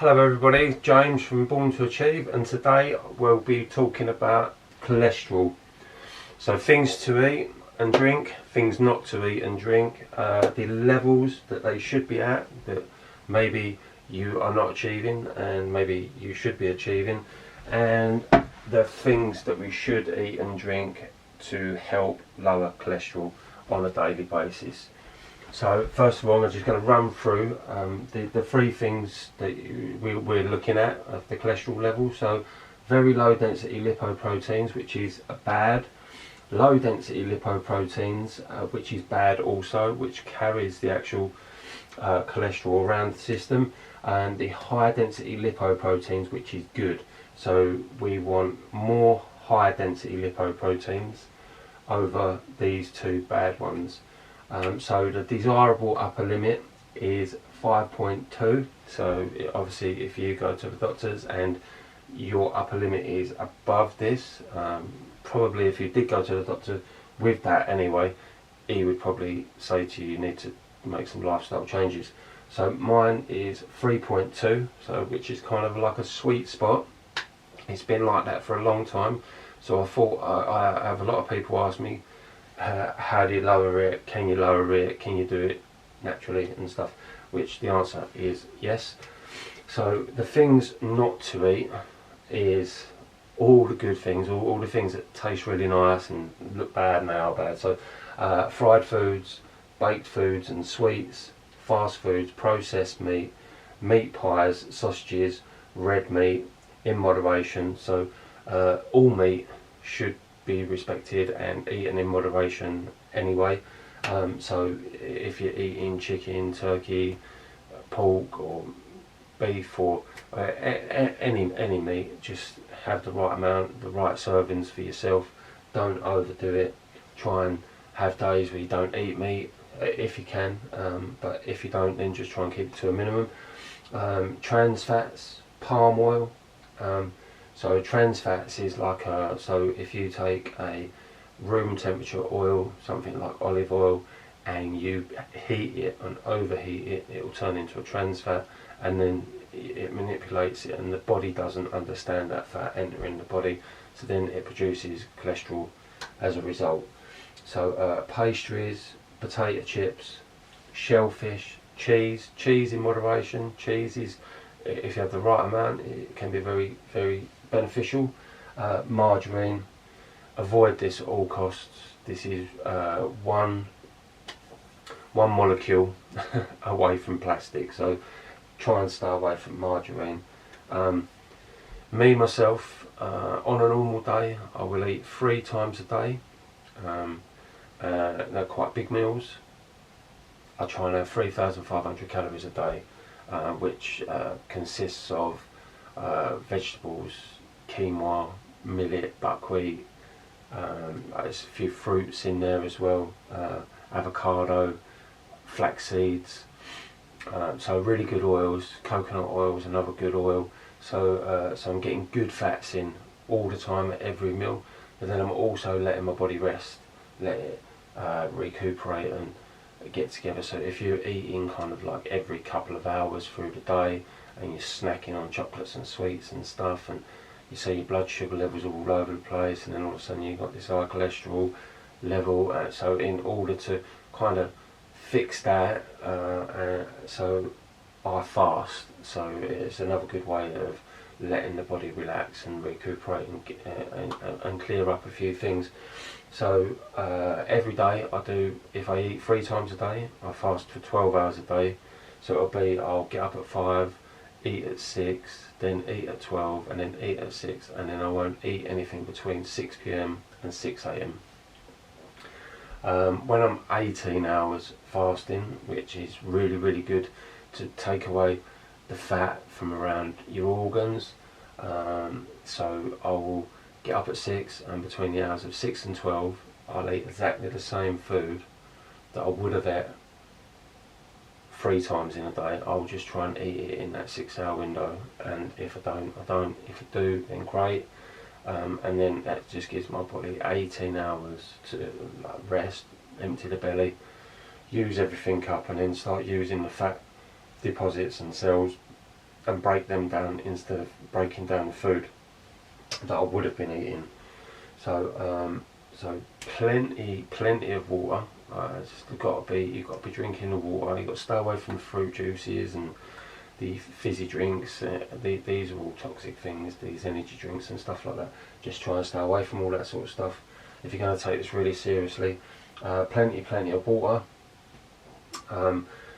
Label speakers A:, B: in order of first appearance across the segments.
A: Hello everybody, James from Born to Achieve, and today we'll be talking about cholesterol. So things to eat and drink, things not to eat and drink, the levels that they should be at that maybe you are not achieving and maybe you should be achieving, and the things that we should eat and drink to help lower cholesterol on a daily basis. So first of all, I'm just going to run through the three things that we're looking at of the cholesterol level. So very low density lipoproteins, which is bad. Low density lipoproteins, which is bad also, which carries the actual cholesterol around the system. And the high density lipoproteins, which is good. So we want more high density lipoproteins over these two bad ones. So the desirable upper limit is 5.2. So obviously if you go to the doctors and your upper limit is above this, probably if you did go to the doctor with that anyway, he would probably say to you, you need to make some lifestyle changes. So mine is 3.2, so which is kind of like a sweet spot. It's been like that for a long time. So I thought, I have a lot of people ask me, how do you lower it? Can you lower it? Can you do it naturally and stuff? Which the answer is yes. So the things not to eat is all the good things, all the things that taste really nice and look bad and they are bad. So fried foods, baked foods and sweets, fast foods, processed meat, meat pies, sausages, red meat in moderation. So all meat should be respected and eaten in moderation anyway. So if you're eating chicken, turkey, pork or beef or any meat, just have the right amount, the right servings for yourself. Don't overdo it. Try and have days where you don't eat meat if you can, but if you don't, then just try and keep it to a minimum. Trans fats, palm oil. So trans fats is like so if you take a room temperature oil, something like olive oil, and you heat it and overheat it, it will turn into a trans fat, and then it manipulates it and the body doesn't understand that fat entering the body, so then it produces cholesterol as a result. So pastries, potato chips, shellfish, cheese in moderation. Cheese is, if you have the right amount, it can be very, very beneficial. Margarine, avoid this at all costs. This is one molecule away from plastic, so try and stay away from margarine. Me myself, on a normal day, I will eat 3 times a day. They're quite big meals. I try and have 3,500 calories a day, which consists of vegetables, quinoa, millet, buckwheat, there's a few fruits in there as well, avocado, flax seeds, so really good oils. Coconut oil is another good oil. So I'm getting good fats in all the time at every meal, but then I'm also letting my body rest, let it recuperate and get together. So if you're eating kind of like every couple of hours through the day and you're snacking on chocolates and sweets and stuff, and you see your blood sugar levels all over the place, and then all of a sudden you've got this high cholesterol level, so in order to kind of fix that, so I fast. So it's another good way of letting the body relax and recuperate and clear up a few things. So every day I do, if I eat 3 times a day, I fast for 12 hours a day. So it'll be, I'll get up at 5, eat at 6, then eat at 12, and then eat at 6, and then I won't eat anything between 6 p.m. and 6 a.m. When I'm 18 hours fasting, which is really, really good to take away the fat from around your organs, so I will get up at 6, and between the hours of 6 and 12 I'll eat exactly the same food that I would have ate 3 times in a day. I'll just try and eat it in that 6-hour window, and if I don't, I don't. If I do, then great. And then that just gives my body 18 hours to rest, empty the belly, use everything up, and then start using the fat deposits and cells and break them down instead of breaking down the food that I would have been eating. So so plenty of water. You've got to be drinking the water. You've got to stay away from the fruit juices and the fizzy drinks. These are all toxic things. These energy drinks and stuff like that. Just try and stay away from all that sort of stuff if you're going to take this really seriously. Plenty of water.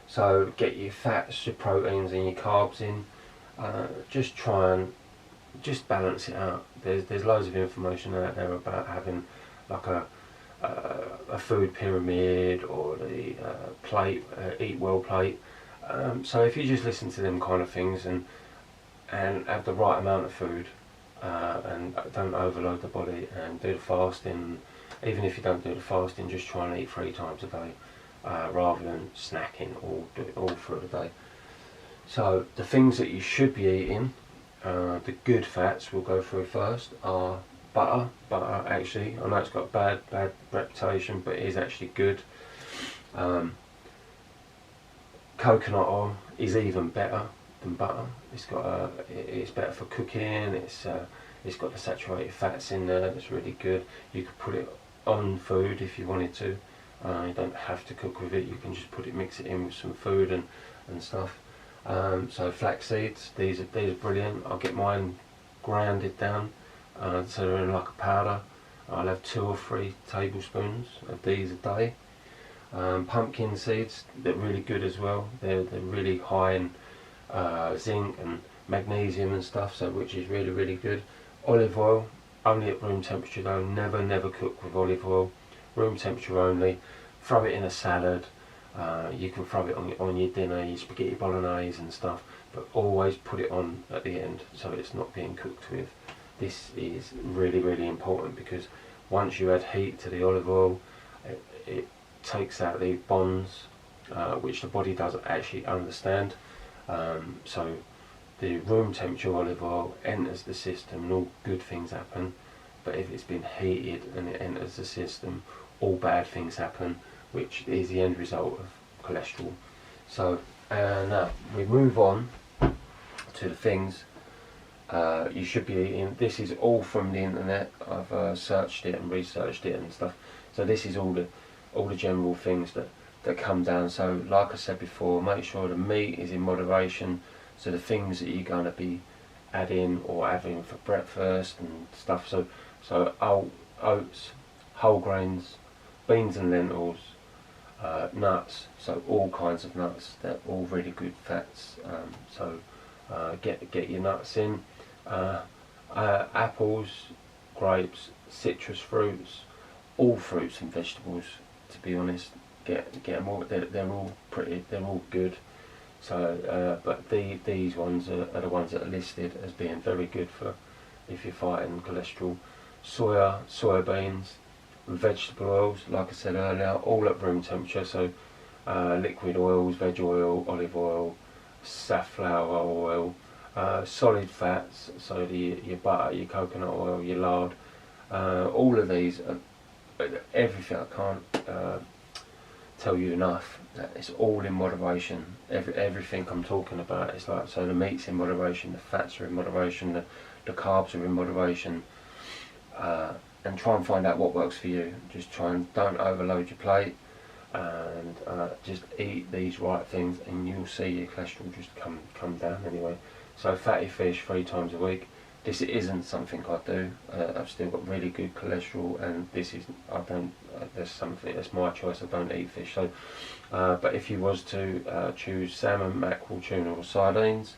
A: So get your fats, your proteins, and your carbs in. Just try and just balance it out. There's loads of information out there about having like a food pyramid or the plate, eat well plate. So if you just listen to them kind of things and have the right amount of food and don't overload the body and do the fasting. Even if you don't do the fasting, just try and eat 3 times a day rather than snacking all through the day. So the things that you should be eating, the good fats we'll go through first, are butter. Butter, actually, I know it's got a bad reputation, but it is actually good. Coconut oil is even better than butter. It's better for cooking. It's got the saturated fats in there. That's really good. You could put it on food if you wanted to. You don't have to cook with it. You can just mix it in with some food and stuff. So flax seeds, these are brilliant. I'll get mine grounded down, so they're in like a powder. I'll have 2 or 3 tablespoons of these a day. Pumpkin seeds, they're really good as well. They're really high in zinc and magnesium and stuff, so which is really good. Olive oil, only at room temperature though. Never cook with olive oil. Room temperature only. Throw it in a salad. You can throw it on your dinner, your spaghetti bolognese and stuff, but always put it on at the end so it's not being cooked with. This is really important, because once you add heat to the olive oil, it takes out the bonds which the body doesn't actually understand. So the room temperature olive oil enters the system and all good things happen, but if it's been heated and it enters the system, all bad things happen, which is the end result of cholesterol. So now we move on to the things you should be eating. This is all from the internet. I've searched it and researched it and stuff. So this is all the general things that come down. So like I said before, make sure the meat is in moderation. So the things that you're going to be adding or having for breakfast and stuff. So oats, whole grains, beans and lentils, nuts. So all kinds of nuts. They're all really good fats. Get your nuts in. Apples, grapes, citrus fruits, all fruits and vegetables. To be honest, get them all. They're all pretty. They're all good. So, but these ones are the ones that are listed as being very good for if you're fighting cholesterol. Soya beans, vegetable oils, like I said earlier, all at room temperature. So, liquid oils, veg oil, olive oil, safflower oil, solid fats. So your butter, your coconut oil, your lard. All of these are everything. I can't tell you enough that it's all in moderation. Everything I'm talking about is like, so the meat's in moderation, the fats are in moderation, the carbs are in moderation, and try and find out what works for you. Just try and don't overload your plate, and just eat these right things, and you'll see your cholesterol just come down anyway. So fatty fish 3 times a week. This isn't something I do. I've still got really good cholesterol, and that's my choice. I don't eat fish. So, but if you was to choose salmon, mackerel, tuna, or sardines,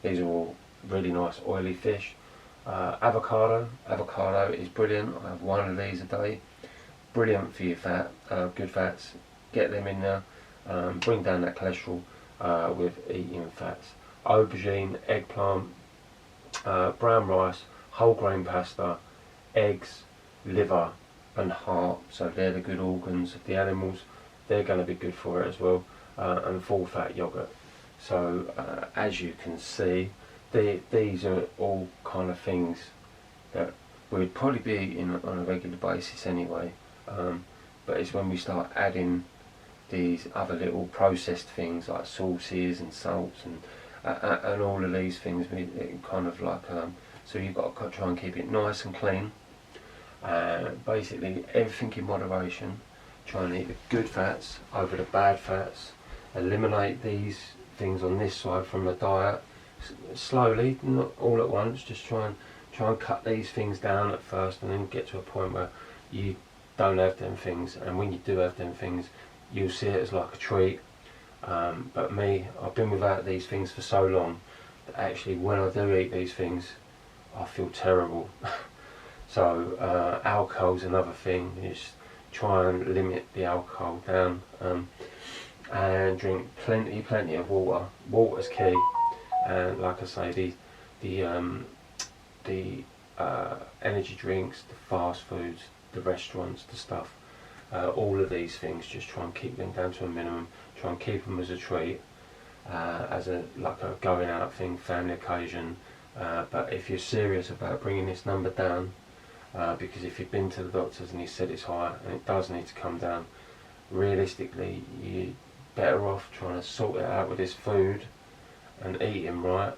A: these are all really nice oily fish. Avocado is brilliant. I have 1 of these a day. Brilliant for your fat, good fats. Get them in there. Bring down that cholesterol with eating fats. Aubergine, eggplant, brown rice, whole grain pasta, eggs, liver and heart. So they're the good organs of the animals. They're going to be good for it as well. And full fat yogurt. So as you can see, these are all kind of things that we'd probably be eating on a regular basis anyway. But it's when we start adding these other little processed things like sauces and salts and and all of these things, kind of like, so you've got to try and keep it nice and clean. Basically everything in moderation. Try and eat the good fats over the bad fats. Eliminate these things on this side from the diet slowly, not all at once. Just try and cut these things down at first, and then get to a point where you don't have them things, and when you do have them things, you'll see it as like a treat. But me, I've been without these things for so long that actually when I do eat these things, I feel terrible. So alcohol's another thing. Is try and limit the alcohol down, and drink plenty of water. Water's key, and like I say, the energy drinks, the fast foods, the restaurants, the stuff, all of these things, just try and keep them down to a minimum. Try and keep them as a treat, as a going out thing, family occasion. But if you're serious about bringing this number down, because if you've been to the doctors and he said it's high and it does need to come down, realistically you're better off trying to sort it out with this food and eating right,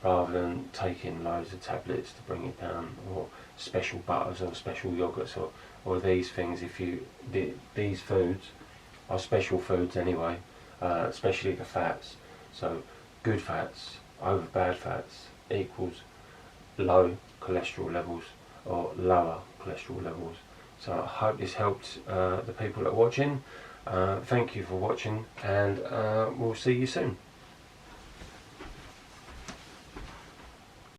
A: rather than taking loads of tablets to bring it down, or special butters or special yogurts, or these things. These foods are special foods anyway, especially the fats. So good fats over bad fats equals low cholesterol levels, or lower cholesterol levels. So I hope this helped the people that are watching. Thank you for watching, and we'll see you soon.